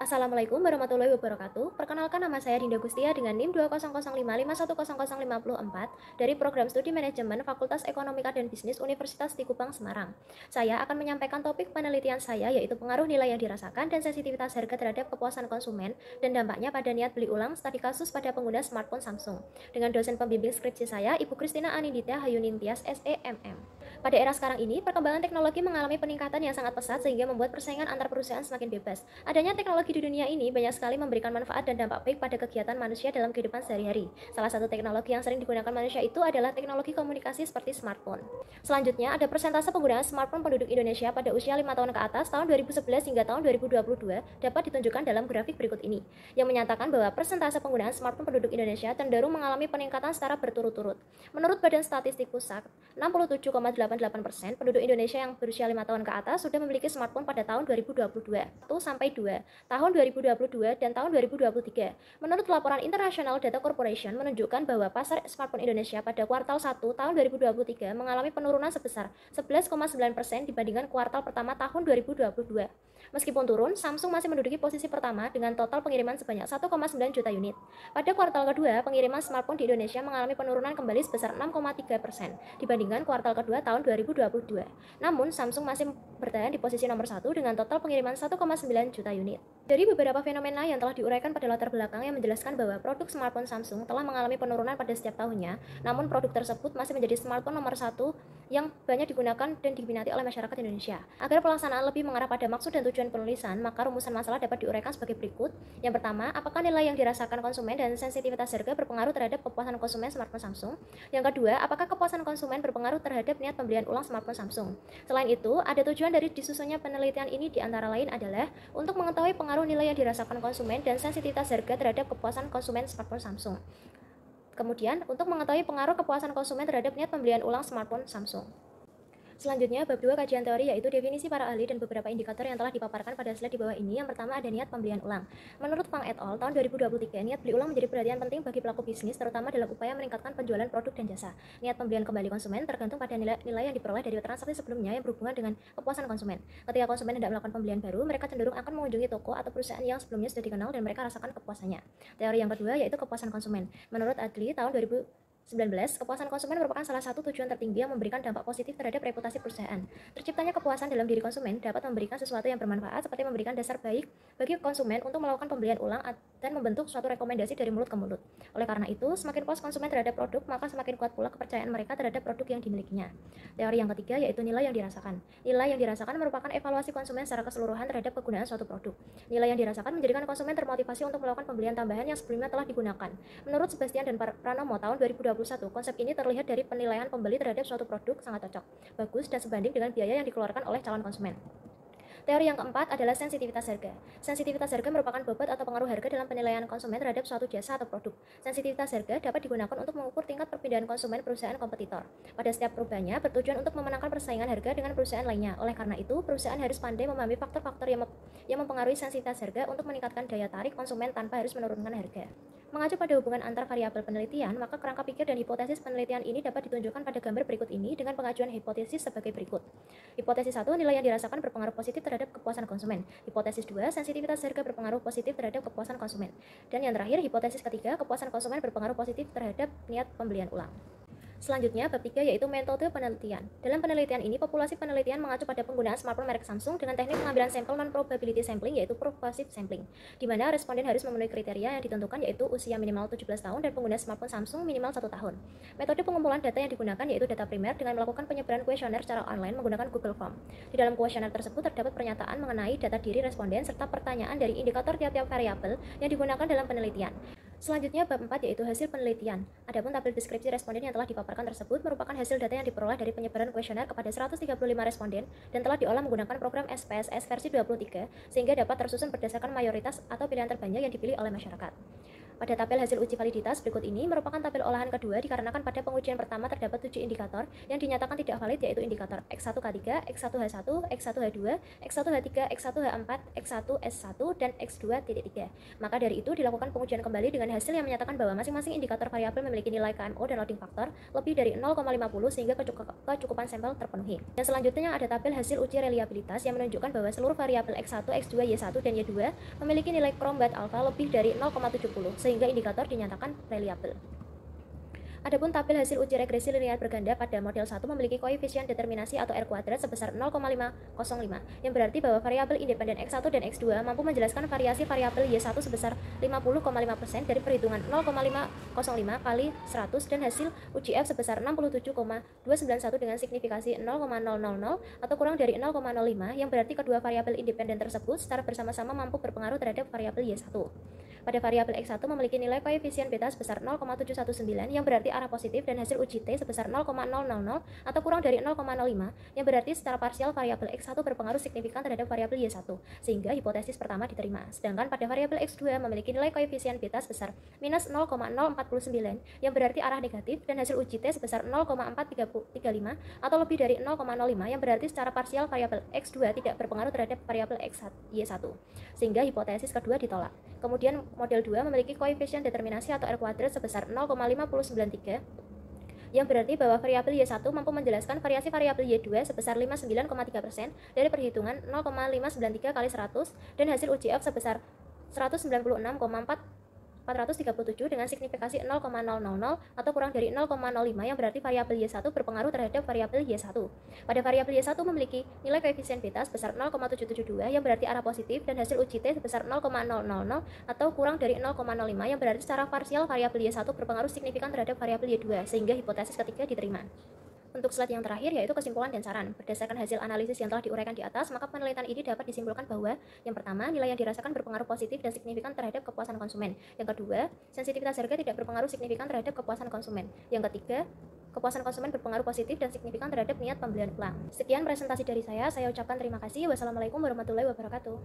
Assalamualaikum warahmatullahi wabarakatuh. Perkenalkan, nama saya Dinda Gustia dengan NIM 20055100054 dari Program Studi Manajemen Fakultas Ekonomika dan Bisnis Universitas Di Kupang, Semarang. Saya akan menyampaikan topik penelitian saya, yaitu pengaruh nilai yang dirasakan dan sensitivitas harga terhadap kepuasan konsumen dan dampaknya pada niat beli ulang studi kasus pada pengguna smartphone Samsung. Dengan dosen pembimbing skripsi saya, Ibu Kristina Anindita Hayunintias, SEMM. Pada era sekarang ini, perkembangan teknologi mengalami peningkatan yang sangat pesat sehingga membuat persaingan antar perusahaan semakin bebas. Adanya teknologi di dunia ini banyak sekali memberikan manfaat dan dampak baik pada kegiatan manusia dalam kehidupan sehari-hari. Salah satu teknologi yang sering digunakan manusia itu adalah teknologi komunikasi seperti smartphone. Selanjutnya, ada persentase penggunaan smartphone penduduk Indonesia pada usia 5 tahun ke atas tahun 2011 hingga tahun 2022 dapat ditunjukkan dalam grafik berikut ini, yang menyatakan bahwa persentase penggunaan smartphone penduduk Indonesia cenderung mengalami peningkatan secara berturut-turut. Menurut Badan Statistik Pusat, 67,88% penduduk Indonesia yang berusia 5 tahun ke atas sudah memiliki smartphone pada tahun 2022, 1 sampai 2, tahun 2022 dan tahun 2023. Menurut laporan International Data Corporation menunjukkan bahwa pasar smartphone Indonesia pada kuartal 1 tahun 2023 mengalami penurunan sebesar 11,9% dibandingkan kuartal pertama tahun 2022. Meskipun turun, Samsung masih menduduki posisi pertama dengan total pengiriman sebanyak 1,9 juta unit. Pada kuartal kedua, pengiriman smartphone di Indonesia mengalami penurunan kembali sebesar 6,3% dibandingkan kuartal kedua tahun 2022. Namun, Samsung masih bertahan di posisi nomor 1 dengan total pengiriman 1,9 juta unit. Dari beberapa fenomena yang telah diuraikan pada latar belakang yang menjelaskan bahwa produk smartphone Samsung telah mengalami penurunan pada setiap tahunnya, namun produk tersebut masih menjadi smartphone nomor 1 yang banyak digunakan dan diminati oleh masyarakat Indonesia. Agar pelaksanaan lebih mengarah pada maksud dan tujuan penulisan, maka rumusan masalah dapat diuraikan sebagai berikut. Yang pertama, apakah nilai yang dirasakan konsumen dan sensitivitas harga berpengaruh terhadap kepuasan konsumen smartphone Samsung? Yang kedua, apakah kepuasan konsumen berpengaruh terhadap niat pembelian ulang smartphone Samsung? Selain itu, ada tujuan dari disusunnya penelitian ini di antara lain adalah untuk mengetahui pengaruh nilai yang dirasakan konsumen dan sensitivitas harga terhadap kepuasan konsumen smartphone Samsung. Kemudian, untuk mengetahui pengaruh kepuasan konsumen terhadap niat pembelian ulang smartphone Samsung. Selanjutnya, bab 2 kajian teori, yaitu definisi para ahli dan beberapa indikator yang telah dipaparkan pada slide di bawah ini. Yang pertama, ada niat pembelian ulang. Menurut Fang et al., tahun 2023, niat beli ulang menjadi perhatian penting bagi pelaku bisnis, terutama dalam upaya meningkatkan penjualan produk dan jasa. Niat pembelian kembali konsumen tergantung pada nilai yang diperoleh dari transaksi sebelumnya yang berhubungan dengan kepuasan konsumen. Ketika konsumen hendak melakukan pembelian baru, mereka cenderung akan mengunjungi toko atau perusahaan yang sebelumnya sudah dikenal dan mereka rasakan kepuasannya. Teori yang kedua, yaitu kepuasan konsumen. Menurut Adli, tahun 2019, kepuasan konsumen merupakan salah satu tujuan tertinggi yang memberikan dampak positif terhadap reputasi perusahaan. Terciptanya kepuasan dalam diri konsumen dapat memberikan sesuatu yang bermanfaat seperti memberikan dasar baik bagi konsumen untuk melakukan pembelian ulang dan membentuk suatu rekomendasi dari mulut ke mulut. Oleh karena itu, semakin puas konsumen terhadap produk, maka semakin kuat pula kepercayaan mereka terhadap produk yang dimilikinya. Teori yang ketiga, yaitu nilai yang dirasakan. Nilai yang dirasakan merupakan evaluasi konsumen secara keseluruhan terhadap kegunaan suatu produk. Nilai yang dirasakan menjadikan konsumen termotivasi untuk melakukan pembelian tambahan yang sebelumnya telah digunakan. Menurut Sebastian dan Pranomo tahun 2021, konsep ini terlihat dari penilaian pembeli terhadap suatu produk sangat cocok, bagus, dan sebanding dengan biaya yang dikeluarkan oleh calon konsumen. Teori yang keempat adalah sensitivitas harga. Sensitivitas harga merupakan bobot atau pengaruh harga dalam penilaian konsumen terhadap suatu jasa atau produk. Sensitivitas harga dapat digunakan untuk mengukur tingkat perpindahan konsumen perusahaan kompetitor. Pada setiap perubahannya, bertujuan untuk memenangkan persaingan harga dengan perusahaan lainnya. Oleh karena itu, perusahaan harus pandai memahami faktor-faktor yang mempengaruhi sensitivitas harga untuk meningkatkan daya tarik konsumen tanpa harus menurunkan harga. Mengacu pada hubungan antar variabel penelitian, maka kerangka pikir dan hipotesis penelitian ini dapat ditunjukkan pada gambar berikut ini dengan pengajuan hipotesis sebagai berikut. Hipotesis 1, nilai yang dirasakan berpengaruh positif terhadap kepuasan konsumen. Hipotesis 2, sensitivitas harga berpengaruh positif terhadap kepuasan konsumen. Dan yang terakhir, hipotesis ketiga, kepuasan konsumen berpengaruh positif terhadap niat pembelian ulang. Selanjutnya, bab 3, yaitu metode penelitian. Dalam penelitian ini, populasi penelitian mengacu pada penggunaan smartphone merek Samsung dengan teknik pengambilan sampel non-probability sampling, yaitu purposive sampling, di mana responden harus memenuhi kriteria yang ditentukan, yaitu usia minimal 17 tahun dan pengguna smartphone Samsung minimal 1 tahun. Metode pengumpulan data yang digunakan yaitu data primer dengan melakukan penyebaran kuesioner secara online menggunakan Google Form. Di dalam kuesioner tersebut terdapat pernyataan mengenai data diri responden serta pertanyaan dari indikator tiap-tiap variabel yang digunakan dalam penelitian. Selanjutnya, bab 4, yaitu hasil penelitian. Adapun tabel deskripsi responden yang telah dipaparkan tersebut merupakan hasil data yang diperoleh dari penyebaran kuesioner kepada 135 responden dan telah diolah menggunakan program SPSS versi 23 sehingga dapat tersusun berdasarkan mayoritas atau pilihan terbanyak yang dipilih oleh masyarakat. Pada tabel hasil uji validitas berikut ini merupakan tabel olahan kedua dikarenakan pada pengujian pertama terdapat 7 indikator yang dinyatakan tidak valid, yaitu indikator X1K3, X1H1, X1H2, X1H3, X1H4, X1S1, dan X2.3. Maka dari itu dilakukan pengujian kembali dengan hasil yang menyatakan bahwa masing-masing indikator variabel memiliki nilai KMO dan loading factor lebih dari 0,50 sehingga kecukupan sampel terpenuhi. Dan selanjutnya ada tabel hasil uji reliabilitas yang menunjukkan bahwa seluruh variabel X1, X2, Y1, dan Y2 memiliki nilai Chrombat alpha lebih dari 0,70 sehingga indikator dinyatakan reliable. Adapun tabel hasil uji regresi linear berganda pada model 1 memiliki koefisien determinasi atau R kuadrat sebesar 0,505, yang berarti bahwa variabel independen X1 dan X2 mampu menjelaskan variasi variabel Y1 sebesar 50,5% dari perhitungan 0,505 kali 100 dan hasil uji F sebesar 67,291 dengan signifikasi 0,000 atau kurang dari 0,05, yang berarti kedua variabel independen tersebut secara bersama-sama mampu berpengaruh terhadap variabel Y1. Pada variabel X1 memiliki nilai koefisien beta sebesar 0,719, yang berarti arah positif, dan hasil uji T sebesar 0,000 atau kurang dari 0,05, yang berarti secara parsial variabel X1 berpengaruh signifikan terhadap variabel Y1, sehingga hipotesis pertama diterima. Sedangkan pada variabel X2 memiliki nilai koefisien beta sebesar minus 0,049, yang berarti arah negatif, dan hasil uji T sebesar 0,435 atau lebih dari 0,05, yang berarti secara parsial variabel X2 tidak berpengaruh terhadap variabel Y1, sehingga hipotesis kedua ditolak. Kemudian model 2 memiliki koefisien determinasi atau R kuadrat sebesar 0,593, yang berarti bahwa variabel Y1 mampu menjelaskan variasi variabel Y2 sebesar 59,3% dari perhitungan 0,593 kali 100 dan hasil uji F sebesar 196,437 dengan signifikasi 0,000 atau kurang dari 0,05, yang berarti variabel Y1 berpengaruh terhadap variabel Y1. Pada variabel Y1 memiliki nilai koefisien beta sebesar 0,772, yang berarti arah positif, dan hasil uji T sebesar 0,000 atau kurang dari 0,05, yang berarti secara parsial variabel Y1 berpengaruh signifikan terhadap variabel Y2, sehingga hipotesis ketiga diterima. Untuk slide yang terakhir yaitu kesimpulan dan saran. Berdasarkan hasil analisis yang telah diuraikan di atas, maka penelitian ini dapat disimpulkan bahwa yang pertama, nilai yang dirasakan berpengaruh positif dan signifikan terhadap kepuasan konsumen. Yang kedua, sensitivitas harga tidak berpengaruh signifikan terhadap kepuasan konsumen. Yang ketiga, kepuasan konsumen berpengaruh positif dan signifikan terhadap niat pembelian ulang. Sekian presentasi dari saya ucapkan terima kasih. Wassalamualaikum warahmatullahi wabarakatuh.